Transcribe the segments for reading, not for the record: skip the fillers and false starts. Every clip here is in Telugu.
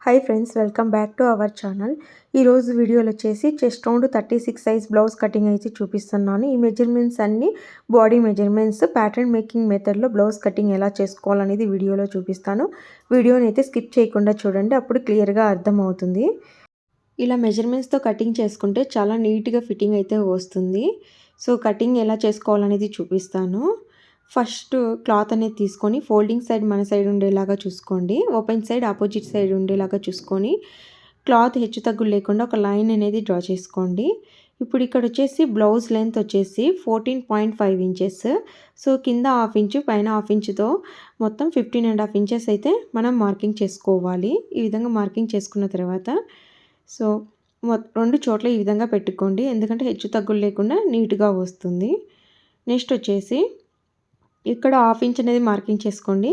Hi friends, welcome back to our channel. ఈరోజు వీడియోలో వచ్చేసి chest round 36 size blouse cutting అయితే చూపిస్తున్నాను. ఈ మెజర్మెంట్స్ అన్నీ బాడీ మెజర్మెంట్స్. ప్యాటర్న్ మేకింగ్ మెథడ్లో బ్లౌజ్ కటింగ్ ఎలా చేసుకోవాలనేది వీడియోలో చూపిస్తాను. వీడియోని అయితే స్కిప్ చేయకుండా చూడండి, అప్పుడు క్లియర్గా అర్థమవుతుంది. ఇలా మెజర్మెంట్స్తో కటింగ్ చేసుకుంటే చాలా నీట్గా ఫిట్టింగ్ అయితే వస్తుంది. సో కటింగ్ ఎలా చేసుకోవాలనేది చూపిస్తాను. ఫస్ట్ క్లాత్ అనేది తీసుకొని ఫోల్డింగ్ సైడ్ మన సైడ్ ఉండేలాగా చూసుకోండి, ఓపెన్ సైడ్ ఆపోజిట్ సైడ్ ఉండేలాగా చూసుకొని క్లాత్ హెచ్చు తగ్గులు లేకుండా ఒక లైన్ అనేది డ్రా చేసుకోండి. ఇప్పుడు ఇక్కడ వచ్చేసి బ్లౌజ్ లెంత్ వచ్చేసి 14.5 ఇంచెస్. సో కింద హాఫ్ ఇంచు పైన హాఫ్ ఇంచుతో మొత్తం 15.5 ఇంచెస్ అయితే మనం మార్కింగ్ చేసుకోవాలి. ఈ విధంగా మార్కింగ్ చేసుకున్న తర్వాత సో రెండు చోట్ల ఈ విధంగా పెట్టుకోండి, ఎందుకంటే హెచ్చు తగ్గులు లేకుండా నీట్గా వస్తుంది. నెక్స్ట్ వచ్చేసి ఇక్కడ హాఫ్ ఇంచ్ అనేది మార్కింగ్ చేసుకోండి,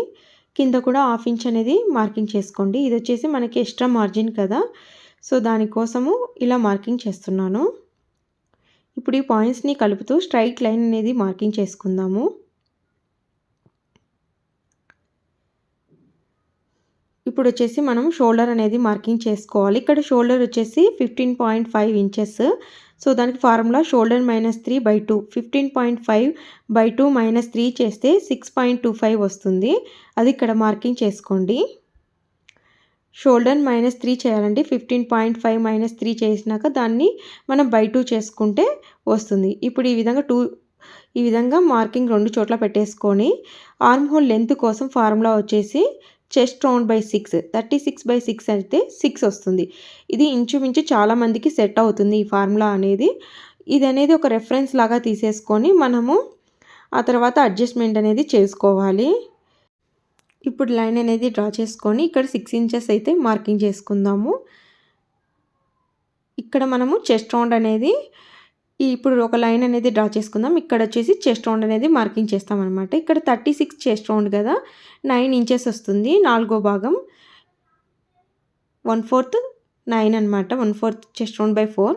కింద కూడా హాఫ్ ఇంచ్ అనేది మార్కింగ్ చేసుకోండి. ఇది వచ్చేసి మనకి ఎక్స్ట్రా మార్జిన్ కదా, సో దానికోసము ఇలా మార్కింగ్ చేస్తున్నాను. ఇప్పుడు ఈ పాయింట్స్ని కలుపుతూ స్ట్రైట్ లైన్ అనేది మార్కింగ్ చేసుకుందాము. ఇప్పుడు వచ్చేసి మనం షోల్డర్ అనేది మార్కింగ్ చేసుకోవాలి. ఇక్కడ షోల్డర్ వచ్చేసి 15.5 ఇంచెస్. సో దానికి ఫార్ములా షోల్డర్ -3/2. 15.5/2 -3 చేస్తే 6.25 వస్తుంది. అది ఇక్కడ మార్కింగ్ చేసుకోండి. షోల్డర్ -3 చేయాలండి. 15.5 - 3 చేసినాక దాన్ని మనం /2 చేసుకుంటే వస్తుంది. ఇప్పుడు ఈ విధంగా మార్కింగ్ రెండు చోట్ల పెట్టేసుకొని ఆర్మ్ హోల్ లెంత్ కోసం ఫార్ములా వచ్చేసి చెస్ట్ రౌండ్ బై 6, 36/6 అయితే 6 వస్తుంది. ఇది ఇంచుమించు చాలామందికి సెట్ అవుతుంది ఈ ఫార్ములా అనేది. ఇది అనేది ఒక రెఫరెన్స్ లాగా తీసేసుకొని మనము ఆ తర్వాత అడ్జస్ట్మెంట్ అనేది చేసుకోవాలి. ఇప్పుడు లైన్ అనేది డ్రా చేసుకొని ఇక్కడ 6 ఇంచెస్ అయితే మార్కింగ్ చేసుకుందాము. ఇక్కడ మనము చెస్ట్ రౌండ్ అనేది ఇప్పుడు ఒక లైన్ అనేది డ్రా చేసుకుందాం. ఇక్కడ వచ్చేసి చెస్ట్ రౌండ్ అనేది మార్కింగ్ చేస్తామన్నమాట. ఇక్కడ 36 చెస్ట్ రౌండ్ కదా, 9 ఇంచెస్ వస్తుంది. 4వ భాగం 1/4 9 అనమాట. 1/4 చెస్ట్ రౌండ్ బై 4.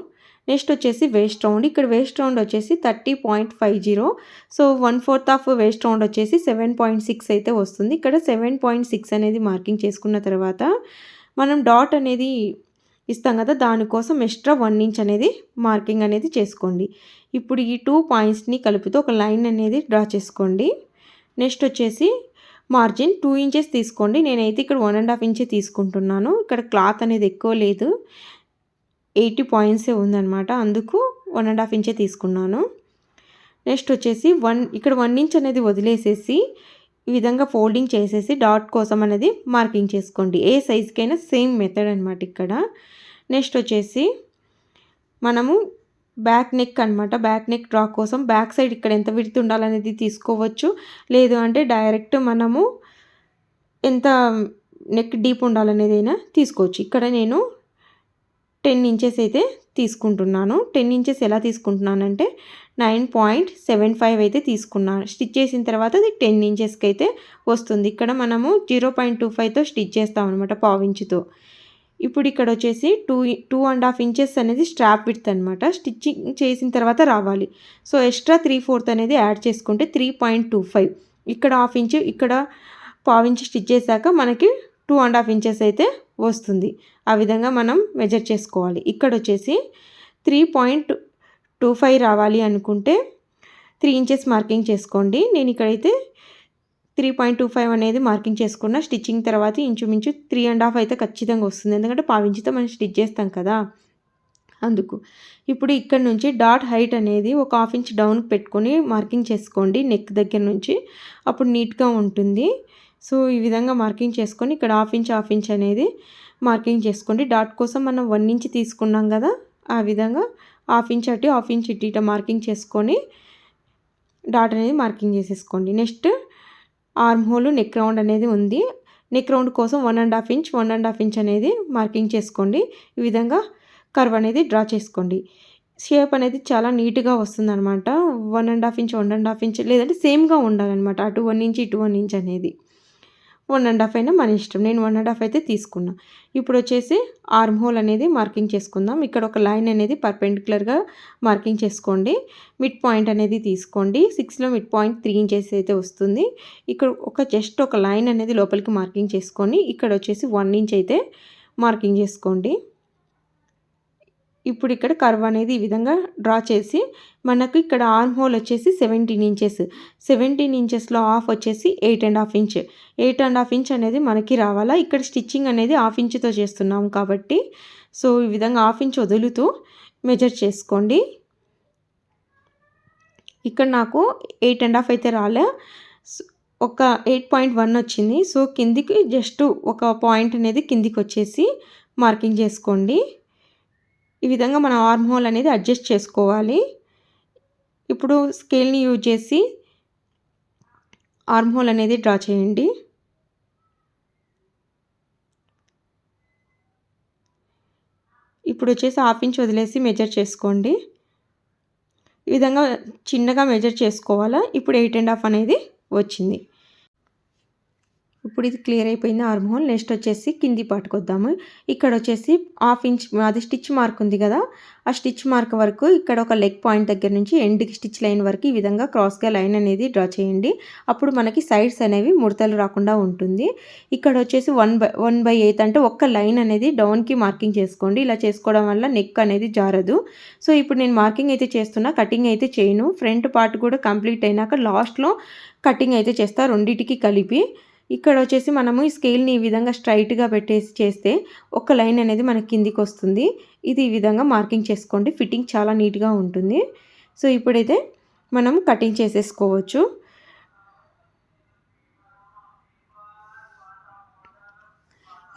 నెక్స్ట్ వచ్చేసి వేస్ట్ రౌండ్. ఇక్కడ వేస్ట్ రౌండ్ వచ్చేసి 30.50. సో 1/4 ఆఫ్ వేస్ట్ రౌండ్ వచ్చేసి 7.6 అయితే వస్తుంది. ఇక్కడ 7.6 అనేది మార్కింగ్ చేసుకున్న తర్వాత మనం డాట్ అనేది ఇస్తాం కదా, దానికోసం ఎక్స్ట్రా 1 ఇంచ్ అనేది మార్కింగ్ అనేది చేసుకోండి. ఇప్పుడు ఈ 2 పాయింట్స్ని కలుపుతూ ఒక లైన్ అనేది డ్రా చేసుకోండి. నెక్స్ట్ వచ్చేసి మార్జిన్ 2 ఇంచెస్ తీసుకోండి. నేనైతే ఇక్కడ 1.5 ఇంచే తీసుకుంటున్నాను. ఇక్కడ క్లాత్ అనేది ఎక్కువ లేదు, 80 పాయింట్సే ఉందన్నమాట, అందుకు 1.5 ఇంచే తీసుకున్నాను. నెక్స్ట్ వచ్చేసి ఇక్కడ 1 ఇంచ్ అనేది వదిలేసేసి ఈ విధంగా ఫోల్డింగ్ చేసేసి డాట్ కోసం అనేది మార్కింగ్ చేసుకోండి. ఏ సైజ్కైనా సేమ్ మెథడ్ అనమాట ఇక్కడ. నెక్స్ట్ వచ్చేసి మనము బ్యాక్ నెక్ అనమాట. బ్యాక్ నెక్ డ్రా కోసం బ్యాక్ సైడ్ ఇక్కడ ఎంత విడ్త్ ఉండాలనేది తీసుకోవచ్చు, లేదు అంటే డైరెక్ట్ మనము ఎంత నెక్ డీప్ ఉండాలనేది అయినా తీసుకోవచ్చు. ఇక్కడ నేను 10 ఇంచెస్ అయితే తీసుకుంటున్నాను. 10 ఇంచెస్ ఎలా తీసుకుంటున్నానంటే 9.75 అయితే తీసుకున్నాను. స్టిచ్ చేసిన తర్వాత అది 10 ఇంచెస్కి అయితే వస్తుంది. ఇక్కడ మనము 0.25తో స్టిచ్ చేస్తాం అనమాట, పావించుతో. ఇప్పుడు ఇక్కడ వచ్చేసి 2.5 ఇంచెస్ అనేది స్ట్రాప్ విడ్త్ అనమాట. స్టిచ్చింగ్ చేసిన తర్వాత రావాలి. సో ఎక్స్ట్రా 3/4 అనేది యాడ్ చేసుకుంటే 3.25. ఇక్కడ హాఫ్ ఇంచు, ఇక్కడ పావించి స్టిచ్ చేశాక మనకి 2.5 ఇంచెస్ అయితే వస్తుంది. ఆ విధంగా మనం మెజర్ చేసుకోవాలి. ఇక్కడ వచ్చేసి 3.25 రావాలి అనుకుంటే 3 ఇంచెస్ మార్కింగ్ చేసుకోండి. నేను ఇక్కడైతే 3.25 అనేది మార్కింగ్ చేసుకున్న. స్టిచ్చింగ్ తర్వాత ఇంచుమించు 3.5 అయితే ఖచ్చితంగా వస్తుంది, ఎందుకంటే పావించితో మనం స్టిచ్ చేస్తాం కదా, అందుకు. ఇప్పుడు ఇక్కడ నుంచి డాట్ హైట్ అనేది ఒక హాఫ్ ఇంచ్ డౌన్ పెట్టుకొని మార్కింగ్ చేసుకోండి నెక్ దగ్గర నుంచి, అప్పుడు నీట్గా ఉంటుంది. సో ఈ విధంగా మార్కింగ్ చేసుకొని ఇక్కడ హాఫ్ ఇంచ్ అనేది మార్కింగ్ చేసుకోండి. డాట్ కోసం మనం 1 ఇంచ్ తీసుకున్నాం కదా, ఆ విధంగా హాఫ్ ఇంచ్ అటు హాఫ్ ఇంచ్ ఇటు మార్కింగ్ చేసుకొని డాట్ అనేది మార్కింగ్ చేసేసుకోండి. Next arm whole neck round అనేది ఉంది. నెక్ రౌండ్ కోసం 1.5 ఇంచ్ అనేది మార్కింగ్ చేసుకోండి. ఈ విధంగా కర్వ్ అనేది డ్రా చేసుకోండి. షేప్ అనేది చాలా నీట్గా వస్తుంది అనమాట. 1.5 ఇంచ్ లేదంటే సేమ్గా ఉండాలన్నమాట, అటు 1 ఇంచ్ ఇటు 1 ఇంచ్ అనేది. 1.5 అయినా మన ఇష్టం. నేను 1.5 అయితే తీసుకున్నా. ఇప్పుడు వచ్చేసి ఆర్మ్ హోల్ అనేది మార్కింగ్ చేసుకుందాం. ఇక్కడ ఒక లైన్ అనేది పర్పెండిక్యులర్గా మార్కింగ్ చేసుకోండి. మిడ్ పాయింట్ అనేది తీసుకోండి. 6లో మిడ్ పాయింట్ 3 ఇంచెస్ అయితే వస్తుంది. ఇక్కడ జస్ట్ ఒక లైన్ అనేది లోపలికి మార్కింగ్ చేసుకొని ఇక్కడ వచ్చేసి 1 ఇంచ్ అయితే మార్కింగ్ చేసుకోండి. ఇప్పుడు ఇక్కడ కర్వ్ అనేది ఈ విధంగా డ్రా చేసి మనకు ఇక్కడ ఆర్మ్ హోల్ వచ్చేసి 17 ఇంచెస్. 17 ఇంచెస్లో హాఫ్ వచ్చేసి 8.5 ఇంచ్. 8.5 ఇంచ్ అనేది మనకి రావాలా. ఇక్కడ స్టిచ్చింగ్ అనేది హాఫ్ ఇంచ్తో చేస్తున్నాం కాబట్టి సో ఈ విధంగా హాఫ్ ఇంచ్ వదులుతూ మెజర్ చేసుకోండి. ఇక్కడ నాకు 8.5 అయితే రాలే, ఒక 8.1 వచ్చింది. సో కిందికి జస్ట్ ఒక పాయింట్ అనేది కిందికి వచ్చేసి మార్కింగ్ చేసుకోండి. ఈ విధంగా మన ఆర్మ్ హోల్ అనేది అడ్జస్ట్ చేసుకోవాలి. ఇప్పుడు స్కేల్ని యూజ్ చేసి ఆర్మ్ హోల్ అనేది డ్రా చేయండి. ఇప్పుడు వచ్చేసి హాఫ్ ఇంచ్ వదిలేసి మెజర్ చేసుకోండి. ఈ విధంగా చిన్నగా మెజర్ చేసుకోవాలా. ఇప్పుడు 8.5 అనేది వచ్చింది. ఇప్పుడు ఇది క్లియర్ అయిపోయింది ఆర్మ్ హోల్. నెక్స్ట్ వచ్చేసి కింది పార్ట్కి వద్దాము. ఇక్కడ వచ్చేసి హాఫ్ ఇంచ్ అది స్టిచ్ మార్క్ ఉంది కదా, ఆ స్టిచ్ మార్క్ వరకు ఇక్కడ ఒక లెగ్ పాయింట్ దగ్గర నుంచి ఎండ్కి స్టిచ్ లైన్ వరకు ఈ విధంగా క్రాస్గా లైన్ అనేది డ్రా చేయండి. అప్పుడు మనకి సైడ్స్ అనేవి ముడతలు రాకుండా ఉంటుంది. ఇక్కడ వచ్చేసి 1/8 అంటే ఒక్క లైన్ అనేది డౌన్కి మార్కింగ్ చేసుకోండి. ఇలా చేసుకోవడం వల్ల నెక్ అనేది జారదు. సో ఇప్పుడు నేను మార్కింగ్ అయితే చేస్తున్నా, కటింగ్ అయితే చేయను. ఫ్రంట్ పార్ట్ కూడా కంప్లీట్ అయినాక లాస్ట్లో కటింగ్ అయితే చేస్తా రెండింటికి కలిపి. ఇక్కడ వచ్చేసి మనము ఈ స్కేల్ని ఈ విధంగా స్ట్రైట్గా పెట్టేసి చేస్తే ఒక లైన్ అనేది మనకి కిందికి వస్తుంది. ఇది ఈ విధంగా మార్కింగ్ చేసుకోండి. ఫిట్టింగ్ చాలా నీట్గా ఉంటుంది. సో ఇప్పుడైతే మనం కటింగ్ చేసేసుకోవచ్చు.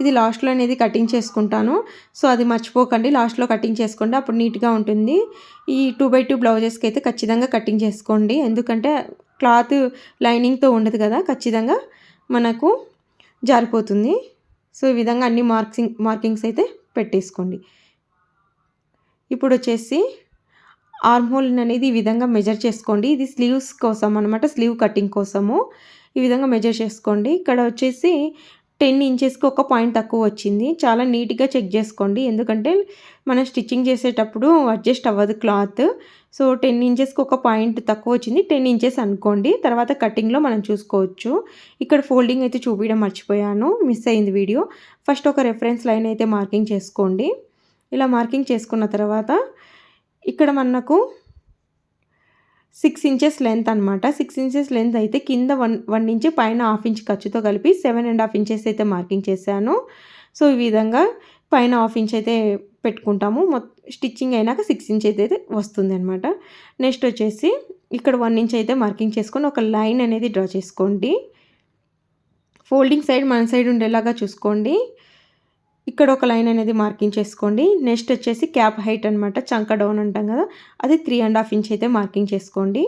ఇది లాస్ట్లో అనేది కటింగ్ చేసుకుంటాను. సో అది మర్చిపోకండి, లాస్ట్లో కటింగ్ చేసుకోండి, అప్పుడు నీట్గా ఉంటుంది. ఈ 2x2 బ్లౌజెస్కి అయితే ఖచ్చితంగా కటింగ్ చేసుకోండి. ఎందుకంటే క్లాత్ లైనింగ్తో ఉండదు కదా, ఖచ్చితంగా మనకు జారిపోతుంది. సో ఈ విధంగా అన్ని మార్కింగ్స్ అయితే పెట్టేసుకోండి. ఇప్పుడు వచ్చేసి ఆర్మ్ హోల్ అనేది ఈ విధంగా మెజర్ చేసుకోండి. ఇది స్లీవ్స్ కోసం అనమాట, స్లీవ్ కటింగ్ కోసము ఈ విధంగా మెజర్ చేసుకోండి. ఇక్కడ వచ్చేసి 10 ఇంచెస్కి ఒక పాయింట్ తక్కువ వచ్చింది. చాలా నీట్గా చెక్ చేసుకోండి, ఎందుకంటే మనం స్టిచ్చింగ్ చేసేటప్పుడు అడ్జస్ట్ అవ్వదు క్లాత్. సో 10 ఇంచెస్కి ఒక పాయింట్ తక్కువ వచ్చింది, 10 ఇంచెస్ అనుకోండి. తర్వాత కటింగ్లో మనం చూసుకోవచ్చు. ఇక్కడ ఫోల్డింగ్ అయితే చూపించడం మర్చిపోయాను, మిస్ అయింది వీడియో. ఫస్ట్ ఒక రెఫరెన్స్ లైన్ అయితే మార్కింగ్ చేసుకోండి. ఇలా మార్కింగ్ చేసుకున్న తర్వాత ఇక్కడ మనకు 6 ఇంచెస్ లెంత్ అనమాట. 6 ఇంచెస్ లెంత్ అయితే కింద 1 ఇంచ్, పైన హాఫ్ ఇంచ్ ఖర్చుతో కలిపి 7.5 ఇంచెస్ అయితే మార్కింగ్ చేశాను. సో ఈ విధంగా పైన హాఫ్ ఇంచ్ అయితే పెట్టుకుంటాము. స్టిచ్చింగ్ అయినాక 6 ఇంచ్ అయితే వస్తుంది అనమాట. నెక్స్ట్ వచ్చేసి ఇక్కడ 1 ఇంచ్ అయితే మార్కింగ్ చేసుకొని ఒక లైన్ అనేది డ్రా చేసుకోండి. ఫోల్డింగ్ సైడ్ మన సైడ్ ఉండేలాగా చూసుకోండి. ఇక్కడ ఒక లైన్ అనేది మార్కింగ్ చేసుకోండి. నెక్స్ట్ వచ్చేసి క్యాప్ హైట్ అనమాట, చంక డౌన్ అంటాం కదా, అది 3.5 ఇంచ్ అయితే మార్కింగ్ చేసుకోండి.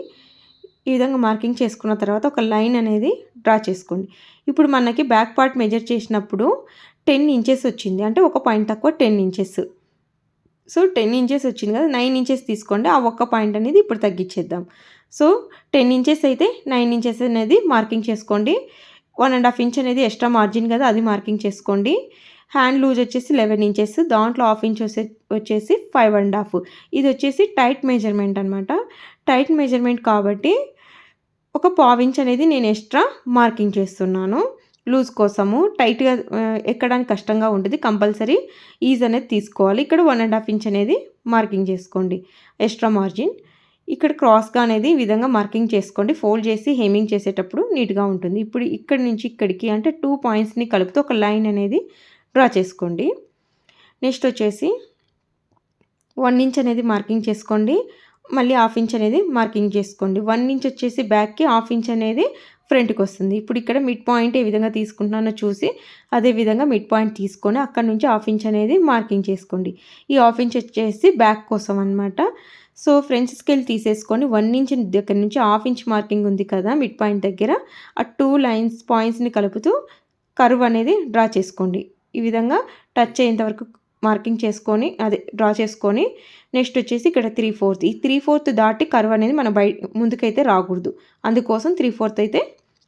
ఈ విధంగా మార్కింగ్ చేసుకున్న తర్వాత ఒక లైన్ అనేది డ్రా చేసుకోండి. ఇప్పుడు మనకి బ్యాక్ పార్ట్ మెజర్ చేసినప్పుడు 10 ఇంచెస్ వచ్చింది, అంటే ఒక పాయింట్ తక్కువ 10 ఇంచెస్. సో 10 ఇంచెస్ వచ్చింది కదా, 9 ఇంచెస్ తీసుకోండి. ఆ ఒక్క పాయింట్ అనేది ఇప్పుడు తగ్గించేద్దాం. సో 10 ఇంచెస్ అయితే 9 ఇంచెస్ అనేది మార్కింగ్ చేసుకోండి. 1.5 ఇంచ్ అనేది ఎక్స్ట్రా మార్జిన్ కదా, అది మార్కింగ్ చేసుకోండి. హ్యాండ్ లూజ్ వచ్చేసి 11 ఇంచెస్, దాంట్లో హాఫ్ ఇంచ్ వచ్చేసి 5.5. ఇది వచ్చేసి టైట్ మెజర్మెంట్ అనమాట. టైట్ మెజర్మెంట్ కాబట్టి ఒక పావు ఇంచ్ అనేది నేను ఎక్స్ట్రా మార్కింగ్ చేస్తున్నాను లూజ్ కోసము. టైట్గా ఎక్కడానికి కష్టంగా ఉంటుంది, కంపల్సరీ ఈజ్ అనేది తీసుకోవాలి. ఇక్కడ 1.5 ఇంచ్ అనేది మార్కింగ్ చేసుకోండి ఎక్స్ట్రా మార్జిన్. ఇక్కడ క్రాస్గా అనేది ఈ విధంగా మార్కింగ్ చేసుకోండి. ఫోల్డ్ చేసి హెమ్మింగ్ చేసేటప్పుడు నీట్గా ఉంటుంది. ఇప్పుడు ఇక్కడి నుంచి ఇక్కడికి అంటే 2 పాయింట్స్ని కలుపుతూ ఒక లైన్ అనేది డ్రా చేసుకోండి. నెక్స్ట్ వచ్చేసి 1 ఇంచ్ అనేది మార్కింగ్ చేసుకోండి. మళ్ళీ హాఫ్ ఇంచ్ అనేది మార్కింగ్ చేసుకోండి. 1 ఇంచ్ వచ్చేసి బ్యాక్కి, హాఫ్ ఇంచ్ అనేది ఫ్రంట్కి వస్తుంది. ఇప్పుడు ఇక్కడ మిడ్ పాయింట్ ఏ విధంగా తీసుకుంటున్నానో చూసి అదే విధంగా మిడ్ పాయింట్ తీసుకొని అక్కడ నుంచి హాఫ్ ఇంచ్ అనేది మార్కింగ్ చేసుకోండి. ఈ హాఫ్ ఇంచ్ వచ్చేసి బ్యాక్ కోసం అనమాట. సో ఫ్రెంచ్ స్కేల్ తీసేసుకొని 1 ఇంచ్ దగ్గర నుంచి హాఫ్ ఇంచ్ మార్కింగ్ ఉంది కదా మిడ్ పాయింట్ దగ్గర, ఆ 2 పాయింట్స్ని కలుపుతూ కర్వ్ అనేది డ్రా చేసుకోండి. ఈ విధంగా టచ్ అయ్యేంత వరకు మార్కింగ్ చేసుకొని అదే డ్రా చేసుకొని నెక్స్ట్ వచ్చేసి ఇక్కడ 3/4, ఈ 3/4 దాటి కర్వ్ అనేది మన ముందుకైతే రాకూడదు, అందుకోసం 3/4 అయితే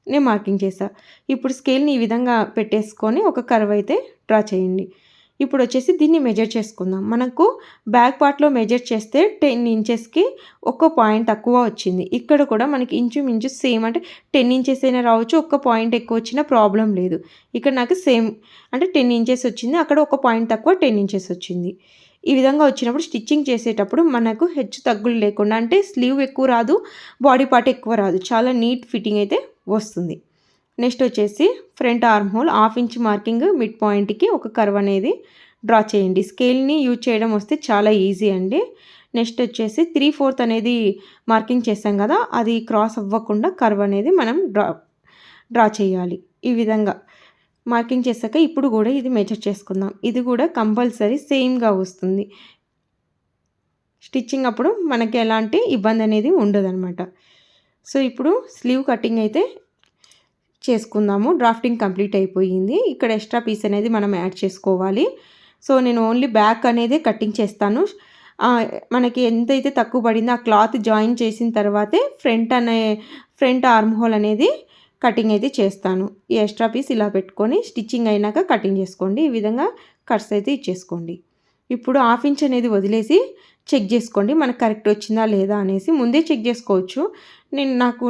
నేను మార్కింగ్ చేశాను. ఇప్పుడు స్కేల్ని ఈ విధంగా పెట్టేసుకొని ఒక కర్వ్ అయితే డ్రా చేయండి. ఇప్పుడు వచ్చేసి దీన్ని మెజర్ చేసుకుందాం. మనకు బ్యాక్ పార్ట్‌లో మెజర్ చేస్తే 10 ఇంచెస్‌కి ఒక పాయింట్ తక్కువ వచ్చింది. ఇక్కడ కూడా మనకి ఇంచుమించు సేమ్ అంటే 10 ఇంచెస్ అయినా రావచ్చు. ఒక పాయింట్ ఎక్కువ వచ్చినా ప్రాబ్లమ్ లేదు. ఇక్కడ నాకు సేమ్ అంటే 10 ఇంచెస్ వచ్చింది. అక్కడ ఒక పాయింట్ తక్కువ 10 ఇంచెస్ వచ్చింది. ఈ విధంగా వచ్చినప్పుడు స్టిచ్చింగ్ చేసేటప్పుడు మనకు హెచ్చు తగ్గులు లేకుండా అంటే స్లీవ్ ఎక్కువ రాదు, బాడీ పార్ట్ ఎక్కువ రాదు. చాలా నీట్ ఫిట్టింగ్ అయితే వస్తుంది. నెక్స్ట్ వచ్చేసి front arm whole 1/2 inch marking mid పాయింట్కి ఒక కర్వ్ అనేది డ్రా చేయండి. స్కేల్ని యూజ్ చేయడం వస్తే చాలా ఈజీ అండి. నెక్స్ట్ వచ్చేసి 3/4 అనేది మార్కింగ్ చేసాం కదా, అది క్రాస్ అవ్వకుండా కర్వ్ అనేది మనం డ్రా చేయాలి. ఈ విధంగా మార్కింగ్ చేశాక ఇప్పుడు కూడా ఇది మెజర్ చేసుకుందాం. ఇది కూడా కంపల్సరీ సేమ్గా వస్తుంది. స్టిచ్చింగ్ అప్పుడు మనకి ఎలాంటి ఇబ్బంది అనేది ఉండదన్నమాట. సో ఇప్పుడు స్లీవ్ కటింగ్ అయితే చేసుకుందాము. డ్రాఫ్టింగ్ కంప్లీట్ అయిపోయింది. ఇక్కడ ఎక్స్ట్రా పీస్ అనేది మనం యాడ్ చేసుకోవాలి. సో నేను ఓన్లీ బ్యాక్ అనేది కటింగ్ చేస్తాను. మనకి ఎంతైతే తక్కువ పడిందో ఆ క్లాత్ జాయిన్ చేసిన తర్వాతే ఫ్రంట్ ఆర్మ్ హోల్ అనేది కటింగ్ అయితే చేస్తాను. ఈ ఎక్స్ట్రా పీస్ ఇలా పెట్టుకొని స్టిచ్చింగ్ అయినాక కటింగ్ చేసుకోండి. ఈ విధంగా కట్స్ అయితే ఇచ్చేసుకోండి. ఇప్పుడు 1/2 ఇంచ్ అనేది వదిలేసి చెక్ చేసుకోండి మనకు కరెక్ట్ వచ్చిందా లేదా అనేసి. ముందే చెక్ చేసుకోవచ్చు. నాకు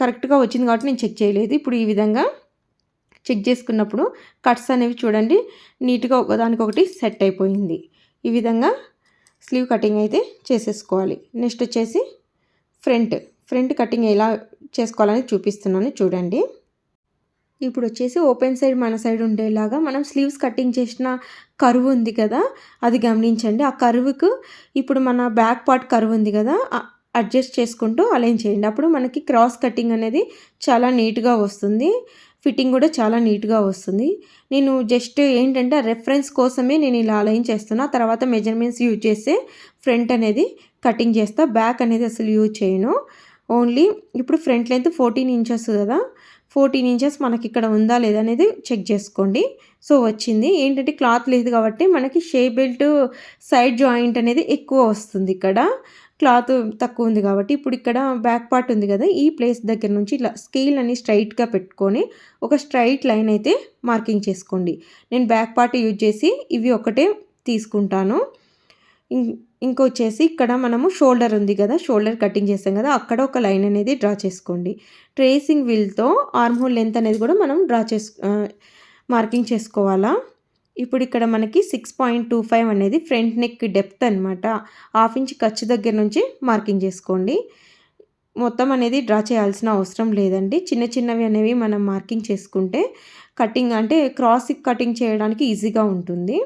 కరెక్ట్గా వచ్చింది కాబట్టి నేను చెక్ చేయలేదు. ఇప్పుడు ఈ విధంగా చెక్ చేసుకున్నప్పుడు కట్స్ అనేవి చూడండి నీట్గా ఒకదానికొకటి సెట్ అయిపోయింది. ఈ విధంగా స్లీవ్ కటింగ్ అయితే చేసేసుకోవాలి. నెక్స్ట్ వచ్చేసి ఫ్రంట్ కటింగ్ ఎలా చేసుకోవాలని చూపిస్తున్నాను చూడండి. ఇప్పుడు వచ్చేసి ఓపెన్ సైడ్ మన సైడ్ ఉండేలాగా మనం స్లీవ్స్ కటింగ్ చేసిన కర్వ్ ఉంది కదా, అది గమనించండి. ఆ కర్వ్కు ఇప్పుడు మన బ్యాక్ పార్ట్ కర్వ్ ఉంది కదా, అడ్జస్ట్ చేసుకుంటూ అలైన్ చేయండి. అప్పుడు మనకి క్రాస్ కటింగ్ అనేది చాలా నీట్గా వస్తుంది. ఫిట్టింగ్ కూడా చాలా నీట్గా వస్తుంది. నేను జస్ట్ ఏంటంటే రెఫరెన్స్ కోసమే నేను ఇలా అలైన్ చేస్తున్నా. తర్వాత మెజర్మెంట్స్ యూజ్ చేస్తే ఫ్రంట్ అనేది కటింగ్ చేస్తా. బ్యాక్ అనేది అసలు యూజ్ చేయను. ఓన్లీ ఇప్పుడు ఫ్రంట్ లెంత్ 14 ఇంచెస్ కదా, 14 ఇంచెస్ మనకి ఇక్కడ ఉందా లేదా అనేది చెక్ చేసుకోండి. సో వచ్చింది. ఏంటంటే క్లాత్ లేదు కాబట్టి మనకి షేప్ బెల్ట్ సైడ్ జాయింట్ అనేది ఎక్కువ వస్తుంది. ఇక్కడ క్లాత్ తక్కువ ఉంది కాబట్టి ఇప్పుడు ఇక్కడ బ్యాక్ పార్ట్ ఉంది కదా, ఈ ప్లేస్ దగ్గర నుంచి ఇలా స్కేల్ అని స్ట్రైట్గా పెట్టుకొని ఒక స్ట్రైట్ లైన్ అయితే మార్కింగ్ చేసుకోండి. నేను బ్యాక్ పార్ట్ యూజ్ చేసి ఇవి ఒకటే తీసుకుంటాను. ఇంకొచ్చేసి ఇక్కడ మనము షోల్డర్ ఉంది కదా, షోల్డర్ కటింగ్ చేస్తాం కదా, అక్కడ ఒక లైన్ అనేది డ్రా చేసుకోండి. ట్రేసింగ్ వీల్తో ఆర్మ్ హోల్ లెంత్ అనేది కూడా మనం మార్కింగ్ చేసుకోవాలా. ఇప్పుడు ఇక్కడ మనకి 6.25 అనేది ఫ్రంట్ నెక్ డెప్త్ అనమాట. 1/2 ఇంచ్ ఖర్చు దగ్గర నుంచి మార్కింగ్ చేసుకోండి. మొత్తం అనేది డ్రా చేయాల్సిన అవసరం లేదండి. చిన్న చిన్నవి అనేవి మనం మార్కింగ్ చేసుకుంటే కటింగ్ అంటే క్రాస్ కటింగ్ చేయడానికి ఈజీగా ఉంటుంది.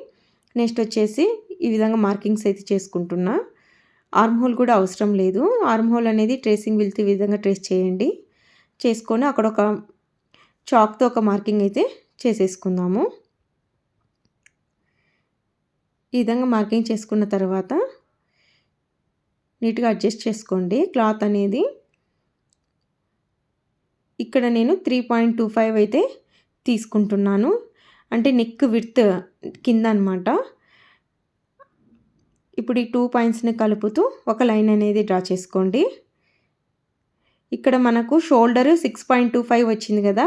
నెక్స్ట్ వచ్చేసి ఈ విధంగా మార్కింగ్స్ అయితే చేసుకుంటున్నా. ఆర్మ్ హోల్ కూడా అవసరం లేదు. ఆర్మ్ హోల్ అనేది ట్రేసింగ్ వీల్తో ఈ విధంగా ట్రేస్ చేయండి. చేసుకొని అక్కడ ఒక చాక్తో ఒక మార్కింగ్ అయితే చేసేసుకుందాము. ఈ విధంగా మార్కింగ్ చేసుకున్న తర్వాత నీట్గా అడ్జస్ట్ చేసుకోండి క్లాత్ అనేది. ఇక్కడ నేను 3.25 అయితే తీసుకుంటున్నాను. అంటే నెక్ విడ్త్ కింద అనమాట. ఇప్పుడు ఈ 2 పాయింట్స్ని కలుపుతూ ఒక లైన్ అనేది డ్రా చేసుకోండి. ఇక్కడ మనకు షోల్డర్ 6.25 వచ్చింది కదా,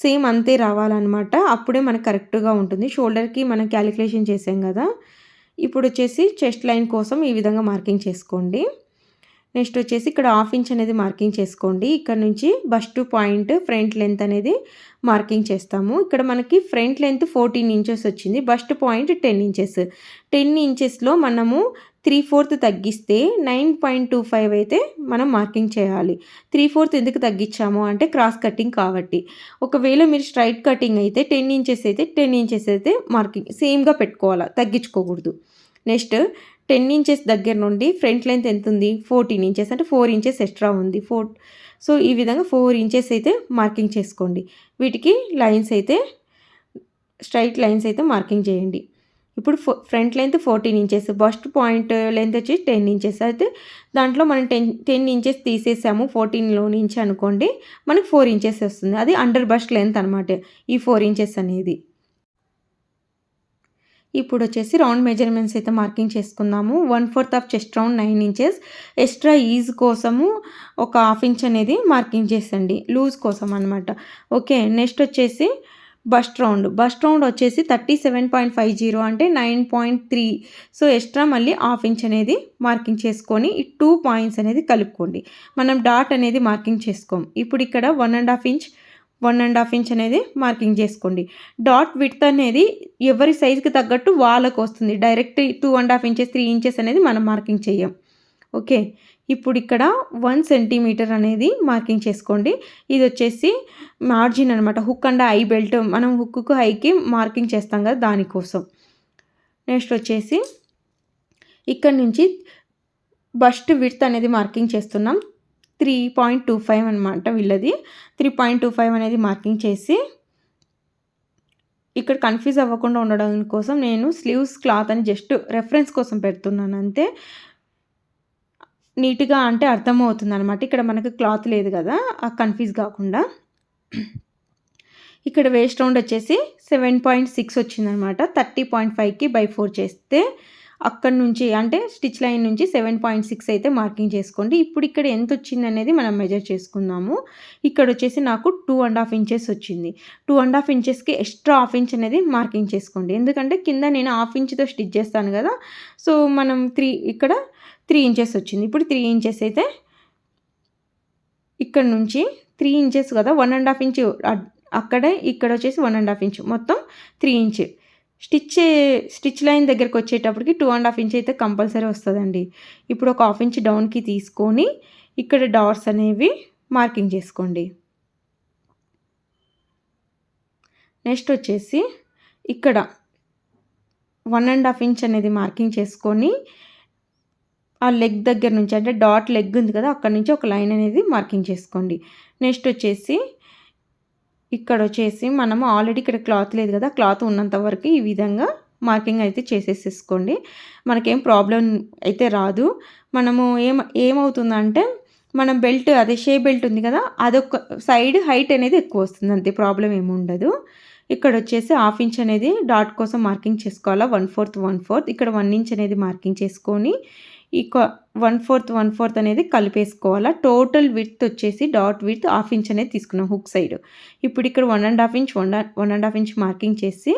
సేమ్ అంతే రావాలన్నమాట. అప్పుడే మనకు కరెక్ట్గా ఉంటుంది. షోల్డర్కి మనం క్యాలిక్యులేషన్ చేసాం కదా. ఇప్పుడు వచ్చేసి చెస్ట్ లైన్ కోసం ఈ విధంగా మార్కింగ్ చేసుకోండి. నెక్స్ట్ వచ్చేసి ఇక్కడ 1/2 ఇంచ్ అనేది మార్కింగ్ చేసుకోండి. ఇక్కడ నుంచి బస్ట్ పాయింట్ ఫ్రంట్ లెంత్ అనేది మార్కింగ్ చేస్తాము. ఇక్కడ మనకి ఫ్రంట్ లెంత్ 14 ఇంచెస్ వచ్చింది, బస్ట్ పాయింట్ 10 ఇంచెస్. 10 ఇంచెస్లో మనము 3/4 తగ్గిస్తే 9.25 అయితే మనం మార్కింగ్ చేయాలి. 3/4 ఎందుకు తగ్గించాము అంటే క్రాస్ కటింగ్ కాబట్టి. ఒకవేళ మీరు స్ట్రైట్ కటింగ్ అయితే 10 ఇంచెస్ అయితే మార్కింగ్ సేమ్గా పెట్టుకోవాలి, తగ్గించుకోకూడదు. నెక్స్ట్ 10 ఇంచెస్ దగ్గర నుండి ఫ్రంట్ లెంత్ ఎంత ఉంది, 14 ఇంచెస్ అంటే 4 ఇంచెస్ ఎక్స్ట్రా ఉంది. సో ఈ విధంగా 4 ఇంచెస్ అయితే మార్కింగ్ చేసుకోండి. వీటికి లైన్స్ అయితే స్ట్రైట్ లైన్స్ అయితే మార్కింగ్ చేయండి. ఇప్పుడు front length 14 inches, bust point length వచ్చి 10 ఇంచెస్. అయితే దాంట్లో మనం 10 ఇంచెస్ తీసేసాము 14లో నుంచి అనుకోండి, మనకి 4 ఇంచెస్ వస్తుంది. అది అండర్ బస్ట్ లెంత్ అనమాట ఈ 4 ఇంచెస్ అనేది. ఇప్పుడు వచ్చేసి రౌండ్ మెజర్మెంట్స్ అయితే మార్కింగ్ చేసుకుందాము. 1/4 of chest round 9 inches. Extra is కోసము ఒక 1/2 ఇంచ్ అనేది మార్కింగ్ చేసండి, లూజ్ కోసం అనమాట. ఓకే. నెక్స్ట్ వచ్చేసి బస్ట్ రౌండ్ వచ్చేసి 37.50 అంటే 9.3. సో ఎక్స్ట్రా మళ్ళీ హాఫ్ ఇంచ్ అనేది మార్కింగ్ చేసుకొని ఈ 2 పాయింట్స్ అనేది కలుపుకోండి. మనం డాట్ అనేది మార్కింగ్ చేసుకోం. ఇప్పుడు ఇక్కడ 1.5 ఇంచ్ అనేది మార్కింగ్ చేసుకోండి. డాట్ విడ్త్ అనేది ఎవరి సైజుకి తగ్గట్టు వాళ్ళకు వస్తుంది. డైరెక్ట్ 2.5 ఇంచెస్ 3 ఇంచెస్ అనేది మనం మార్కింగ్ చేయం. ఓకే, ఇప్పుడు ఇక్కడ 1 సెంటీమీటర్ అనేది మార్కింగ్ చేసుకోండి. ఇది వచ్చేసి మార్జిన్ అనమాట. హుక్ అండ్ ఐ బెల్ట్ మనం హుక్కు హైకి మార్కింగ్ చేస్తాం కదా, దానికోసం. నెక్స్ట్ వచ్చేసి ఇక్కడ నుంచి బస్ట్ విడ్త్ అనేది మార్కింగ్ చేస్తున్నాం. 3.25 అనమాట వీళ్ళది. 3.25 అనేది మార్కింగ్ చేసి ఇక్కడ కన్ఫ్యూజ్ అవ్వకుండా ఉండడం కోసం నేను స్లీవ్స్ క్లాత్ అని జస్ట్ రెఫరెన్స్ కోసం పెడుతున్నాను అంతే. నీట్గా అంటే అర్థమవుతుంది అనమాట. ఇక్కడ మనకు క్లాత్ లేదు కదా, ఆ కన్ఫ్యూజ్ కాకుండా. ఇక్కడ వేస్ట్ రౌండ్ వచ్చేసి 7.6 వచ్చిందనమాట. 30.5కి బై 4 చేస్తే అక్కడ నుంచి అంటే స్టిచ్ లైన్ నుంచి 7.6 అయితే మార్కింగ్ చేసుకోండి. ఇప్పుడు ఇక్కడ ఎంత వచ్చింది అనేది మనం మెజర్ చేసుకుందాము. ఇక్కడ వచ్చేసి నాకు 2.5 ఇంచెస్ వచ్చింది. 2.5 ఇంచెస్కి ఎక్స్ట్రా హాఫ్ ఇంచ్ అనేది మార్కింగ్ చేసుకోండి. ఎందుకంటే కింద నేను హాఫ్ ఇంచ్తో స్టిచ్ చేస్తాను కదా, సో మనం ఇక్కడ 3 ఇంచెస్ వచ్చింది. ఇప్పుడు 3 ఇంచెస్ అయితే ఇక్కడ నుంచి 3 ఇంచెస్ కదా, 1.5 ఇంచ్ అక్కడే, ఇక్కడ వచ్చేసి 1.5 ఇంచ్, మొత్తం 3 ఇంచ్. స్టిచ్ లైన్ దగ్గరికి వచ్చేటప్పటికి 2.5 ఇంచ్ అయితే కంపల్సరీ వస్తుందండి. ఇప్పుడు ఒక హాఫ్ ఇంచ్ డౌన్కి తీసుకొని ఇక్కడ డాట్స్ అనేవి మార్కింగ్ చేసుకోండి. నెక్స్ట్ వచ్చేసి ఇక్కడ 1.5 ఇంచ్ అనేది మార్కింగ్ చేసుకొని ఆ లెగ్ దగ్గర నుంచి అంటే డాట్ లెగ్ ఉంది కదా, అక్కడ నుంచి ఒక లైన్ అనేది మార్కింగ్ చేసుకోండి. నెక్స్ట్ వచ్చేసి ఇక్కడ వచ్చేసి మనము ఆల్రెడీ ఇక్కడ క్లాత్ లేదు కదా, క్లాత్ ఉన్నంత వరకు ఈ విధంగా మార్కింగ్ అయితే చేసేసుకోండి. మనకేం ప్రాబ్లం అయితే రాదు. మనము ఏమవుతుందంటే మనం బెల్ట్ అదే షే బెల్ట్ ఉంది కదా, అదొక సైడ్ హైట్ అనేది ఎక్కువ వస్తుంది, అంతే, ప్రాబ్లం ఏమి ఉండదు. ఇక్కడ వచ్చేసి హాఫ్ ఇంచ్ అనేది డాట్ కోసం మార్కింగ్ చేసుకోవాలా. 1/4 ఇక్కడ 1 ఇంచ్ అనేది మార్కింగ్ చేసుకొని ఈ 1/4 అనేది కలిపేసుకోవాలా. టోటల్ విడ్త్ వచ్చేసి డాట్ విడ్త్ హాఫ్ ఇంచ్ అనేది తీసుకున్నాం హుక్ సైడ్. ఇప్పుడు ఇక్కడ 1.5 ఇంచ్ మార్కింగ్ చేసి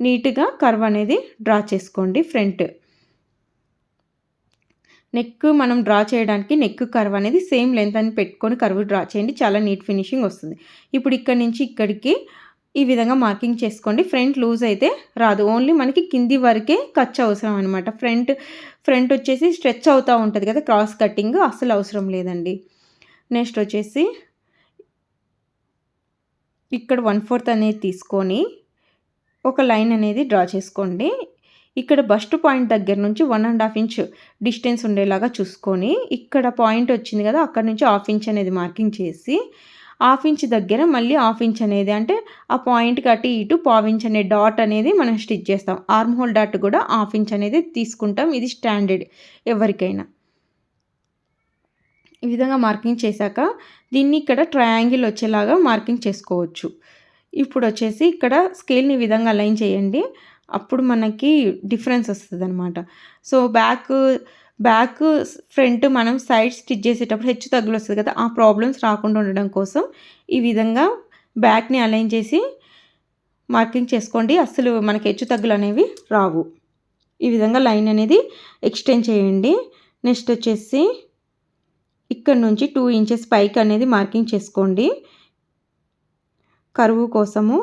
నీట్గా కర్వ్ అనేది డ్రా చేసుకోండి. ఫ్రంట్ నెక్ మనం డ్రా చేయడానికి నెక్ కర్వ్ అనేది సేమ్ లెంత్ అని పెట్టుకొని కర్వ్ డ్రా చేయండి, చాలా నీట్ ఫినిషింగ్ వస్తుంది. ఇప్పుడు ఇక్కడ నుంచి ఇక్కడికి ఈ విధంగా మార్కింగ్ చేసుకోండి. ఫ్రంట్ లూజ్ అయితే రాదు, ఓన్లీ మనకి కింది వరకే ఖర్చు అవసరం అనమాట. ఫ్రంట్ వచ్చేసి స్ట్రెచ్ అవుతూ ఉంటుంది కదా, క్రాస్ కటింగ్ అస్సలు అవసరం లేదండి. నెక్స్ట్ వచ్చేసి ఇక్కడ 1/4 అనేది తీసుకొని ఒక లైన్ అనేది డ్రా చేసుకోండి. ఇక్కడ బస్ట్ పాయింట్ దగ్గర నుంచి 1.5 ఇంచ్ డిస్టెన్స్ ఉండేలాగా చూసుకొని ఇక్కడ పాయింట్ వచ్చింది కదా, అక్కడ నుంచి హాఫ్ ఇంచ్ అనేది మార్కింగ్ చేసి హాఫ్ ఇంచ్ దగ్గర మళ్ళీ హాఫ్ ఇంచ్ అనేది అంటే ఆ పాయింట్కి అటు ఇటు పావు ఇంచ్ అనే డాట్ అనేది మనం స్టిచ్ చేస్తాం. ఆర్మ్ హోల్ డాట్ కూడా హాఫ్ ఇంచ్ అనేది తీసుకుంటాం, ఇది స్టాండర్డ్ ఎవరికైనా. ఈ విధంగా మార్కింగ్ చేశాక దీన్ని ఇక్కడ ట్రయాంగిల్ వచ్చేలాగా మార్కింగ్ చేసుకోవచ్చు. ఇప్పుడు వచ్చేసి ఇక్కడ స్కేల్ని ఈ విధంగా అలైన్ చేయండి, అప్పుడు మనకి డిఫరెన్స్ వస్తుంది అనమాట. సో బ్యాక్ ఫ్రంట్ మనం సైడ్ స్టిచ్ చేసేటప్పుడు హెచ్చు తగ్గులు వస్తుంది కదా, ఆ ప్రాబ్లమ్స్ రాకుండా ఉండడం కోసం ఈ విధంగా బ్యాక్ని అలైన్ చేసి మార్కింగ్ చేసుకోండి. అసలు మనకి హెచ్చు తగ్గులు అనేవి రావు. ఈ విధంగా లైన్ అనేది ఎక్స్టెండ్ చేయండి. నెక్స్ట్ వచ్చేసి ఇక్కడ నుంచి 2 ఇంచెస్ పైకి అనేది మార్కింగ్ చేసుకోండి కరువు కోసము.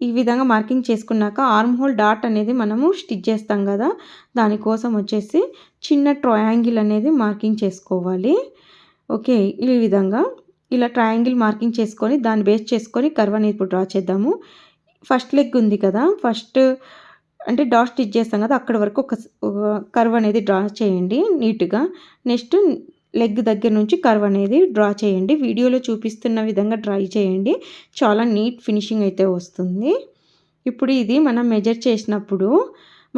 ఈ విధంగా మార్కింగ్ చేసుకున్నాక ఆర్మ్ హోల్ డాట్ అనేది మనము స్టిచ్ చేస్తాం కదా, దానికోసం వచ్చేసి చిన్న ట్రయాంగిల్ అనేది మార్కింగ్ చేసుకోవాలి. ఓకే, ఈ విధంగా ఇలా ట్రయాంగిల్ మార్కింగ్ చేసుకొని దాన్ని బేస్ చేసుకొని కర్వ్ అనేది ఇప్పుడు డ్రా చేద్దాము. ఫస్ట్ లెగ్ ఉంది కదా, ఫస్ట్ అంటే డాట్ స్టిచ్ చేస్తాం కదా, అక్కడ వరకు ఒక కర్వ్ అనేది డ్రా చేయండి నీట్గా. నెక్స్ట్ లెగ్ దగ్గర నుంచి కర్వ్ అనేది డ్రా చేయండి. వీడియోలో చూపిస్తున్న విధంగా డ్రా చేయండి, చాలా నీట్ ఫినిషింగ్ అయితే వస్తుంది. ఇప్పుడు ఇది మనం మెజర్ చేసినప్పుడు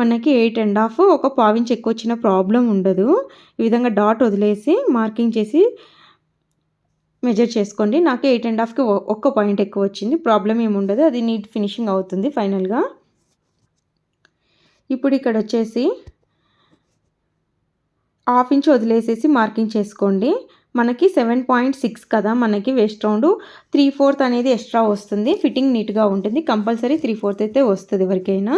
మనకి 8.5 ఒక పావు ఇంచ్ ఎక్కువ వచ్చిన ప్రాబ్లం ఉండదు. ఈ విధంగా డాట్ వదిలేసి మార్కింగ్ చేసి మెజర్ చేసుకోండి. నాకు 8.5కి ఒక్క పాయింట్ ఎక్కువ వచ్చింది, ప్రాబ్లం ఏమి ఉండదు, అది నీట్ ఫినిషింగ్ అవుతుంది ఫైనల్గా. ఇప్పుడు ఇక్కడ వచ్చేసి హాఫ్ ఇంచ్ వదిలేసేసి మార్కింగ్ చేసుకోండి. మనకి 7.6 కదా మనకి వేస్ట్ రౌండ్ 3/4 అనేది ఎక్స్ట్రా వస్తుంది. ఫిట్టింగ్ నీట్గా ఉంటుంది. కంపల్సరీ 3/4 అయితే వస్తుంది ఎవరికైనా.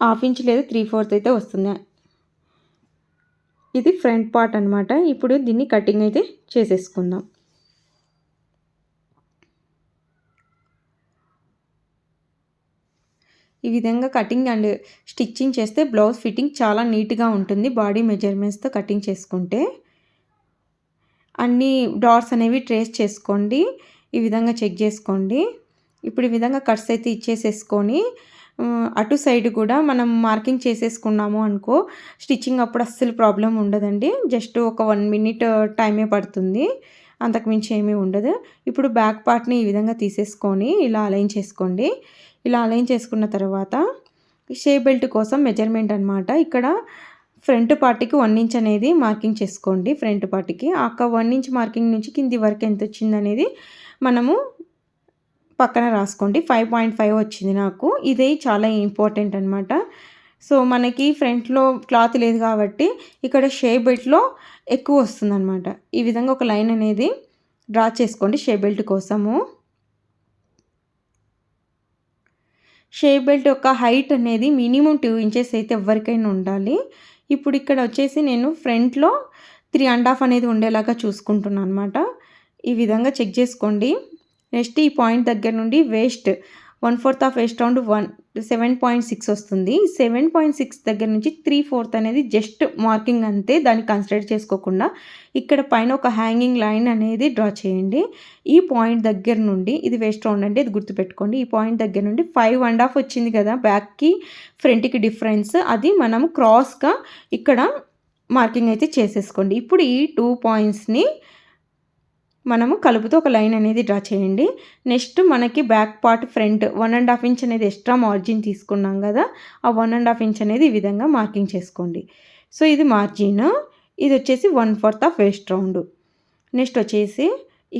1/2 ఇంచ్ లేదా 3/4 అయితే వస్తుంది. ఇది ఫ్రంట్ పార్ట్ అనమాట. ఇప్పుడు దీన్ని కటింగ్ అయితే చేసేసుకుందాం. ఈ విధంగా కటింగ్ అండ్ స్టిచ్చింగ్ చేస్తే బ్లౌజ్ ఫిట్టింగ్ చాలా నీట్గా ఉంటుంది. బాడీ మెజర్మెంట్స్తో కటింగ్ చేసుకుంటే అన్ని డాట్స్ అనేవి ట్రేస్ చేసుకోండి. ఈ విధంగా చెక్ చేసుకోండి. ఇప్పుడు ఈ విధంగా కట్స్ అయితే ఇచ్చేసేసుకొని అటు సైడ్ కూడా మనం మార్కింగ్ చేసేసుకున్నాము అనుకో స్టిచ్చింగ్ అప్పుడు అస్సలు ప్రాబ్లం ఉండదండి. జస్ట్ ఒక 1 మినిట్ టైమే పడుతుంది. అంతకుమించి ఏమీ ఉండదు. ఇప్పుడు బ్యాక్ పార్ట్ని ఈ విధంగా తీసేసుకొని ఇలా అలైన్ చేసుకోండి. ఇలా అలైన్ చేసుకున్న తర్వాత షేప్ బెల్ట్ కోసం మెజర్మెంట్ అనమాట. ఇక్కడ ఫ్రంట్ పార్ట్కి 1 ఇంచ్ అనేది మార్కింగ్ చేసుకోండి. ఫ్రంట్ పార్ట్కి 1 ఇంచ్ మార్కింగ్ నుంచి కింది వరకు ఎంత వచ్చింది అనేది మనము పక్కన రాసుకోండి. 5.5 వచ్చింది నాకు. ఇది చాలా ఇంపార్టెంట్ అనమాట. సో మనకి ఫ్రంట్లో క్లాత్ లేదు కాబట్టి ఇక్కడ షేప్ బెల్ట్లో ఎక్కువ వస్తుందన్నమాట. ఈ విధంగా ఒక లైన్ అనేది డ్రా చేసుకోండి షేప్ బెల్ట్ కోసము. షేప్ బెల్ట్ యొక్క హైట్ అనేది మినిమం 2 ఇంచెస్ అయితే ఎవరికైనా ఉండాలి. ఇప్పుడు ఇక్కడ వచ్చేసి నేను ఫ్రంట్లో 3.5 అనేది ఉండేలాగా చూసుకుంటున్నాను అనమాట. ఈ విధంగా చెక్ చేసుకోండి. నెక్స్ట్ ఈ పాయింట్ దగ్గర నుండి వేస్ట్ 1/4 ఆఫ్ వేస్ట్ రౌండ్ 7.6 వస్తుంది. 7.6 దగ్గర నుంచి 3/4 అనేది జస్ట్ మార్కింగ్ అంతే. దాన్ని కన్సిడర్ చేసుకోకుండా ఇక్కడ పైన ఒక హ్యాంగింగ్ లైన్ అనేది డ్రా చేయండి. ఈ పాయింట్ దగ్గర నుండి ఇది వేస్ట్ రౌండ్ అంటే ఇది గుర్తుపెట్టుకోండి. ఈ పాయింట్ దగ్గర నుండి 5.5 వచ్చింది కదా బ్యాక్కి ఫ్రంట్కి డిఫరెన్స్, అది మనము క్రాస్గా ఇక్కడ మార్కింగ్ అయితే చేసేసుకోండి. ఇప్పుడు ఈ 2 పాయింట్స్ని మనము కలుపుతూ ఒక లైన్ అనేది డ్రా చేయండి. నెక్స్ట్ మనకి బ్యాక్ పార్ట్ ఫ్రంట్ 1.5 ఇంచ్ అనేది ఎక్స్ట్రా మార్జిన్ తీసుకున్నాం కదా, ఆ 1.5 ఇంచ్ అనేది ఈ విధంగా మార్కింగ్ చేసుకోండి. సో ఇది మార్జిన్, ఇది వచ్చేసి 1/4 ఆఫ్ వేస్ట్ రౌండ్. నెక్స్ట్ వచ్చేసి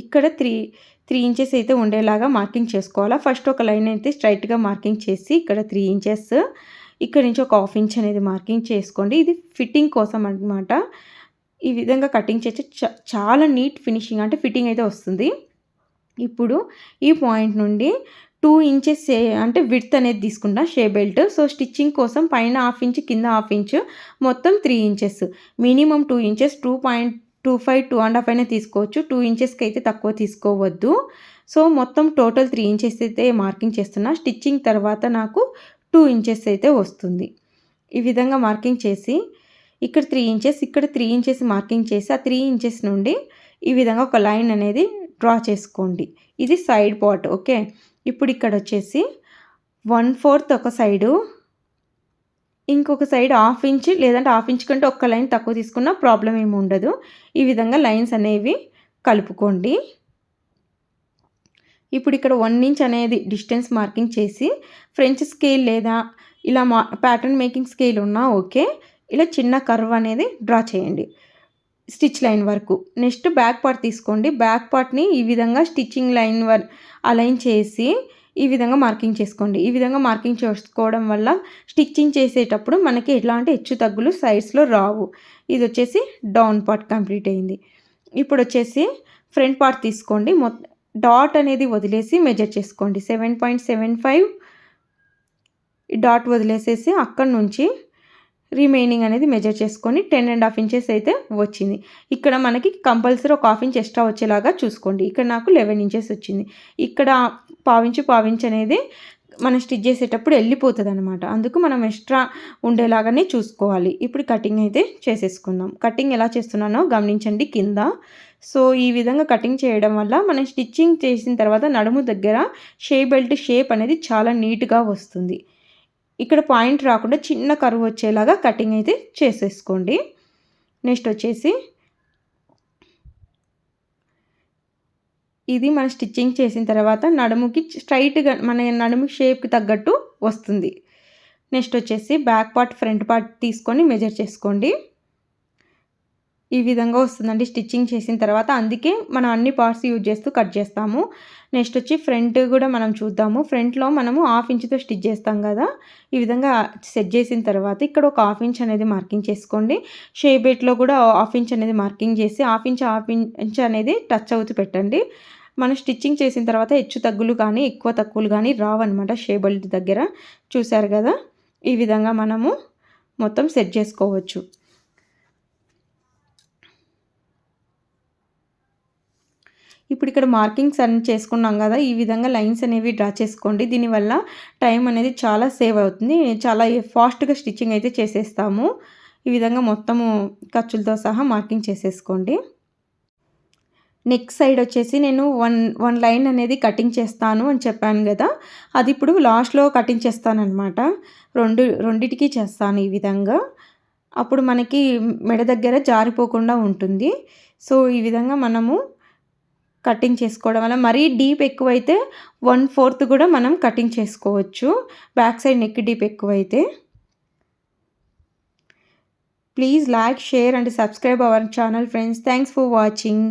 ఇక్కడ 3 ఇంచెస్ అయితే ఉండేలాగా మార్కింగ్ చేసుకోవాలా. ఫస్ట్ ఒక లైన్ అయితే స్ట్రైట్గా మార్కింగ్ చేసి ఇక్కడ 3 ఇంచెస్, ఇక్కడ నుంచి ఒక 1/2 ఇంచ్ అనేది మార్కింగ్ చేసుకోండి. ఇది ఫిట్టింగ్ కోసం అన్నమాట. ఈ విధంగా కటింగ్ చేస్తే చాలా నీట్ ఫినిషింగ్ అంటే ఫిట్టింగ్ అయితే వస్తుంది. ఇప్పుడు ఈ పాయింట్ నుండి 2 ఇంచెస్ అంటే విడ్త్ అనేది తీసుకుంటా షేప్ బెల్ట్. సో స్టిచ్చింగ్ కోసం పైన 1/2 ఇంచ్ కింద 1/2 ఇంచ్ మొత్తం 3 ఇంచెస్, మినిమం 2 ఇంచెస్ 2.25 2.5 అయినా తీసుకోవచ్చు. 2 ఇంచెస్కి అయితే తక్కువ తీసుకోవద్దు. సో మొత్తం టోటల్ 3 ఇంచెస్ అయితే మార్కింగ్ చేస్తున్నా. స్టిచ్చింగ్ తర్వాత నాకు 2 ఇంచెస్ అయితే వస్తుంది. ఈ విధంగా మార్కింగ్ చేసి ఇక్కడ 3 ఇంచెస్, ఇక్కడ 3 ఇంచెస్ మార్కింగ్ చేసి ఆ 3 ఇంచెస్ నుండి ఈ విధంగా ఒక లైన్ అనేది డ్రా చేసుకోండి. ఇది సైడ్ పార్ట్. ఓకే, ఇప్పుడు ఇక్కడ వచ్చేసి 1/4 ఒక సైడు, ఇంకొక సైడ్ 1/2 ఇంచ్ లేదంటే 1/2 ఇంచ్ కంటే ఒక్క లైన్ తక్కువ తీసుకున్నా ప్రాబ్లం ఏమి ఉండదు. ఈ విధంగా లైన్స్ అనేవి కలుపుకోండి. ఇప్పుడు ఇక్కడ 1 ఇంచ్ అనేది డిస్టెన్స్ మార్కింగ్ చేసి ఫ్రెంచ్ స్కేల్ లేదా ఇలా ప్యాటర్న్ మేకింగ్ స్కేల్ ఉన్నా ఓకే, ఇలా చిన్న కర్వ్ అనేది డ్రా చేయండి స్టిచ్ లైన్ వరకు. నెక్స్ట్ బ్యాక్ పార్ట్ తీసుకోండి. బ్యాక్ పార్ట్ని ఈ విధంగా స్టిచ్చింగ్ లైన్ అలైన్ చేసి ఈ విధంగా మార్కింగ్ చేసుకోండి. ఈ విధంగా మార్కింగ్ చేసుకోవడం వల్ల స్టిచ్చింగ్ చేసేటప్పుడు మనకి ఎలాంటి హెచ్చు తగ్గులు సైడ్స్లో రావు. ఇది వచ్చేసి డౌన్ పార్ట్ కంప్లీట్ అయింది. ఇప్పుడు వచ్చేసి ఫ్రంట్ పార్ట్ తీసుకోండి. డాట్ అనేది వదిలేసి మెజర్ చేసుకోండి. 7.75 డాట్ వదిలేసేసి అక్కడ నుంచి రిమైనింగ్ అనేది మెజర్ చేసుకొని 10.5 ఇంచెస్ అయితే వచ్చింది. ఇక్కడ మనకి కంపల్సరీ ఒక 1/2 ఇంచ్ ఎక్స్ట్రా వచ్చేలాగా చూసుకోండి. ఇక్కడ నాకు 11 ఇంచెస్ వచ్చింది. ఇక్కడ 1/4 ఇంచ్ అనేది మనం స్టిచ్ చేసేటప్పుడు వెళ్ళిపోతుంది అనమాట. అందుకు మనం ఎక్స్ట్రా ఉండేలాగానే చూసుకోవాలి. ఇప్పుడు కటింగ్ అయితే చేసేసుకుందాం. కటింగ్ ఎలా చేస్తున్నానో గమనించండి కింద. సో ఈ విధంగా కటింగ్ చేయడం వల్ల మనం స్టిచ్చింగ్ చేసిన తర్వాత నడుము దగ్గర షేప్ బెల్ట్ షేప్ అనేది చాలా నీట్గా వస్తుంది. ఇక్కడ పాయింట్ రాకుండా చిన్న కర్వ్ వచ్చేలాగా కటింగ్ అయితే చేసేసుకోండి. నెక్స్ట్ వచ్చేసి ఇది మనం స్టిచ్చింగ్ చేసిన తర్వాత నడుముకి స్ట్రైట్గా మన నడుము షేప్కి తగ్గట్టు వస్తుంది. నెక్స్ట్ వచ్చేసి బ్యాక్ పార్ట్ ఫ్రంట్ పార్ట్ తీసుకొని మెజర్ చేసుకోండి. ఈ విధంగా వస్తుందండి స్టిచ్చింగ్ చేసిన తర్వాత. అందుకే మనం అన్ని పార్ట్స్ యూజ్ చేస్తూ కట్ చేస్తాము. నెక్స్ట్ వచ్చి ఫ్రంట్ గూడా మనం చూద్దాము. ఫ్రంట్‌లో మనము హాఫ్ ఇంచ్‌తో స్టిచ్ చేస్తాం గదా! ఈ విధంగా సెట్ చేసిన తర్వాత ఇక్కడ ఒక హాఫ్ ఇంచ్ అనేది మార్కింగ్ చేసుకోండి. షేప్ బెల్ట్‌లో కూడా హాఫ్ ఇంచ్ అనేది మార్కింగ్ చేసి హాఫ్ ఇంచ్ అనేది టచ్ అవుతూ పెట్టండి. మనం స్టిచ్చింగ్ చేసిన తర్వాత హెచ్చు తగ్గులు కానీ, ఎక్కువ తక్కువలు గానీ రావన్నమాట షేప్ బెల్ట్ దగ్గర. చూసారు గదా! ఈ విధంగా మనము మొత్తం సెట్ చేసుకోవచ్చు. ఇప్పుడు ఇక్కడ మార్కింగ్స్ అన్నీ చేసుకున్నాం గదా! ఈ విధంగా లైన్స్ అనేవి డ్రా చేసుకోండి. దీనివల్ల టైం అనేది చాలా సేవ్ అవుతుంది. చాలా ఫాస్ట్‌గా స్టిచ్చింగ్ అయితే చేసేస్తాము. ఈ విధంగా మొత్తము ఖర్చులతో సహా మార్కింగ్ చేసేసుకోండి. నెక్ సైడ్ వచ్చేసి నేను వన్ లైన్ అనేది కటింగ్ చేస్తాను అని చెప్పాను గదా! అది ఇప్పుడు లాస్ట్‌లో కటింగ్ చేస్తాననమాట. రెండిటికి చేస్తాను ఈ విధంగా. అప్పుడు మనకి మెడ దగ్గర జారిపోకుండా ఉంటుంది. సో, ఈ విధంగా మనము కటింగ్ చేసుకోవడం వల్ల మరీ డీప్ ఎక్కువైతే 1/4 కూడా మనం కటింగ్ చేసుకోవచ్చు. బ్యాక్ సైడ్ నెక్ డీప్ ఎక్కువైతే. Please like, share and subscribe our channel friends. Thanks for watching.